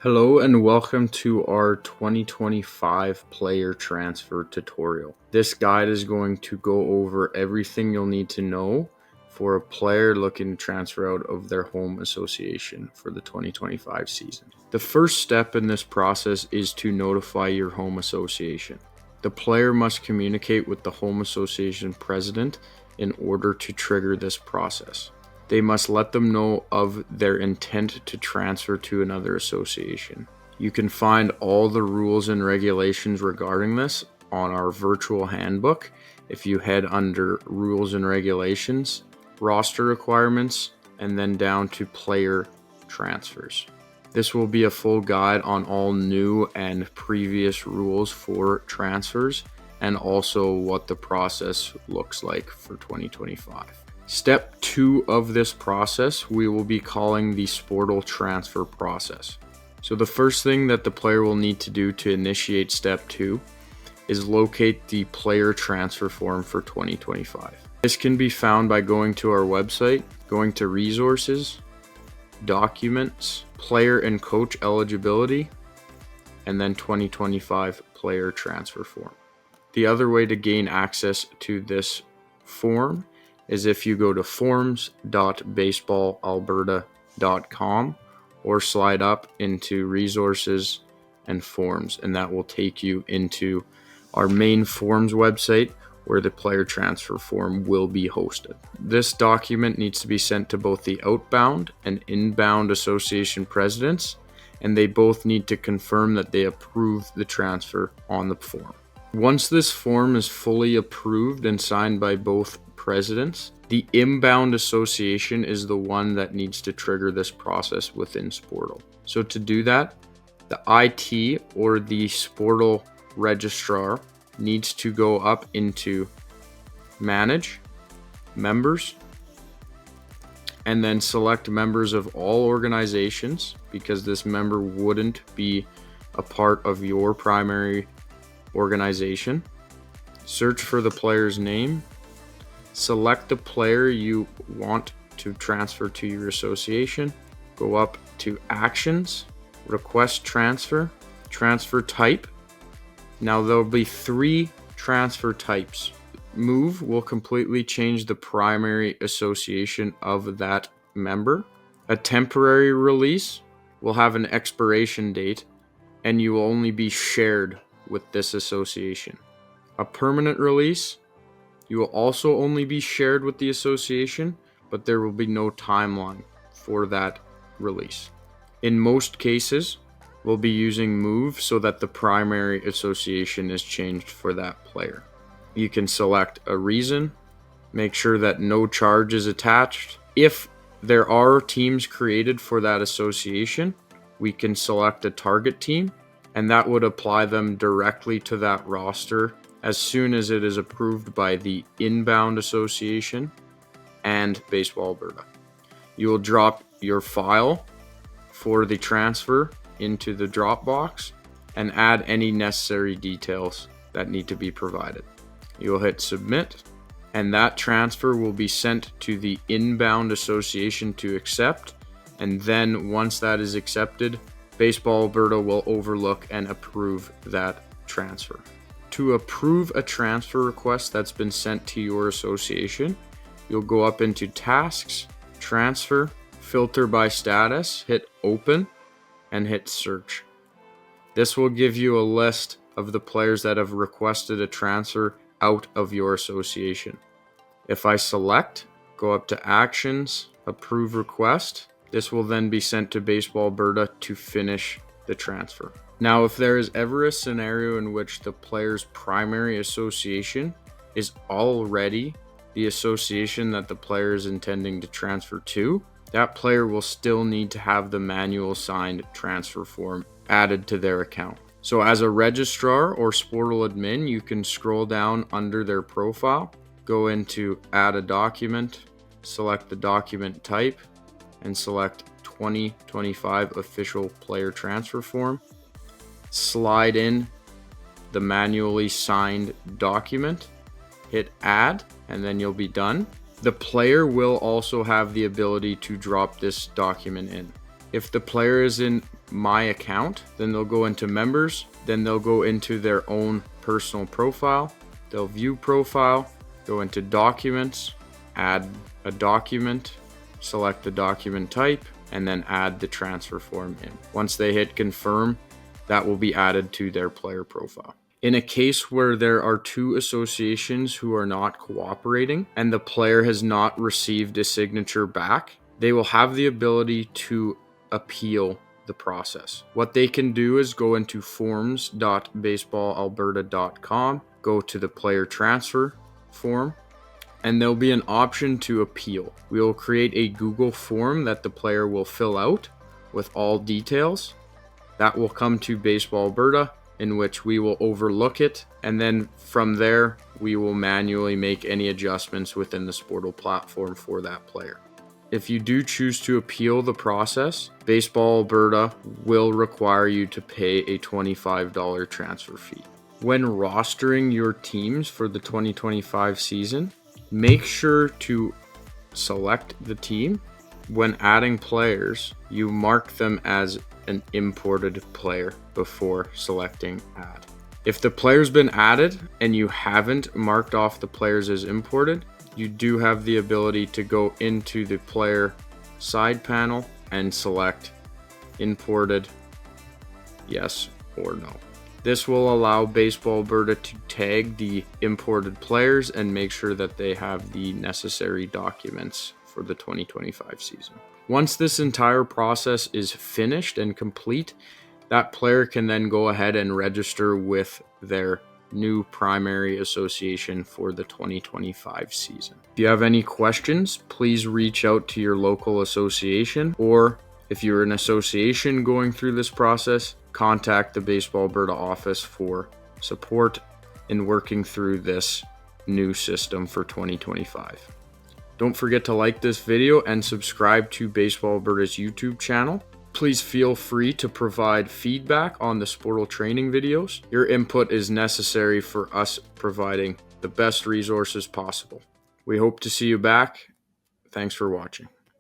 Hello and welcome to our 2025 player transfer tutorial. This guide is going to go over everything you'll need to know for a player looking to transfer out of their home association for the 2025 season. The first step in this process is to notify your home association. The player must communicate with the home association president in order to trigger this process. They must let them know of their intent to transfer to another association. You can find all the rules and regulations regarding this on our virtual handbook if you head under Rules and Regulations, Roster Requirements, and then down to Player Transfers. This will be a full guide on all new and previous rules for transfers and also what the process looks like for 2025. Step 2 of this process we will be calling the Spordle transfer process. So the first thing that the player will need to do to initiate step 2 is locate the player transfer form for 2025. This can be found by going to our website, going to Resources, Documents, Player and Coach Eligibility, and then 2025 Player Transfer Form. The other way to gain access to this form is if you go to forms.baseballalberta.com or slide up into Resources and Forms, and that will take you into our main forms website where the player transfer form will be hosted. This document needs to be sent to both the outbound and inbound association presidents, and they both need to confirm that they approve the transfer on the form. Once this form is fully approved and signed by both presidents, the inbound association is the one that needs to trigger this process within Spordle. So to do that, the IT or the Spordle registrar needs to go up into Manage, Members, and then select members of all organizations because this member wouldn't be a part of your primary organization. Search for the player's name. Select the player you want to transfer to your association. Go up to Actions, Request Transfer, Transfer Type. Now there'll be 3 transfer types. Move will completely change the primary association of that member. A temporary release will have an expiration date and you will only be shared with this association. A permanent release, you will also only be shared with the association, but there will be no timeline for that release. In most cases, we'll be using Move so that the primary association is changed for that player. You can select a reason, make sure that no charge is attached. If there are teams created for that association, we can select a target team, and that would apply them directly to that roster as soon as it is approved by the inbound association and Baseball Alberta. You will drop your file for the transfer into the Dropbox and add any necessary details that need to be provided. You will hit Submit, and that transfer will be sent to the inbound association to accept, and then once that is accepted, Baseball Alberta will overlook and approve that transfer. To approve a transfer request that's been sent to your association, you'll go up into Tasks, Transfer, Filter by Status, hit Open, and hit Search. This will give you a list of the players that have requested a transfer out of your association. If I select, go up to Actions, Approve Request, this will then be sent to Baseball Alberta to finish the transfer. Now, if there is ever a scenario in which the player's primary association is already the association that the player is intending to transfer to, that player will still need to have the manual signed transfer form added to their account. So as a registrar or Spordle admin, you can scroll down under their profile, go into Add a Document, select the document type, and select 2025 Official Player Transfer Form. Slide in the manually signed document, hit Add, and then you'll be done. The player will also have the ability to drop this document in. If the player is in My Account, then they'll go into Members, then they'll go into their own personal profile, they'll view profile, go into Documents, add a document, select the document type, and then add the transfer form in. Once they hit confirm, that will be added to their player profile. In a case where there are two associations who are not cooperating and the player has not received a signature back, they will have the ability to appeal the process. What they can do is go into forms.baseballalberta.com, go to the player transfer form, and there'll be an option to appeal. We will create a Google form that the player will fill out with all details. That will come to Baseball Alberta, in which we will overlook it, and then from there we will manually make any adjustments within the Spordle platform for that player. If you do choose to appeal the process, Baseball Alberta will require you to pay a $25 transfer fee. When rostering your teams for the 2025 season, make sure to select the team. When adding players, you mark them as an imported player before selecting add. If the player's been added and you haven't marked off the players as imported, you do have the ability to go into the player side panel and select imported, yes or no. This will allow Baseball Alberta to tag the imported players and make sure that they have the necessary documents for the 2025 season. Once this entire process is finished and complete, that player can then go ahead and register with their new primary association for the 2025 season. If you have any questions, please reach out to your local association, or if you're an association going through this process, contact the Baseball Alberta office for support in working through this new system for 2025. Don't forget to like this video and subscribe to Baseball Alberta's YouTube channel. Please feel free to provide feedback on the Spordle training videos. Your input is necessary for us providing the best resources possible. We hope to see you back. Thanks for watching.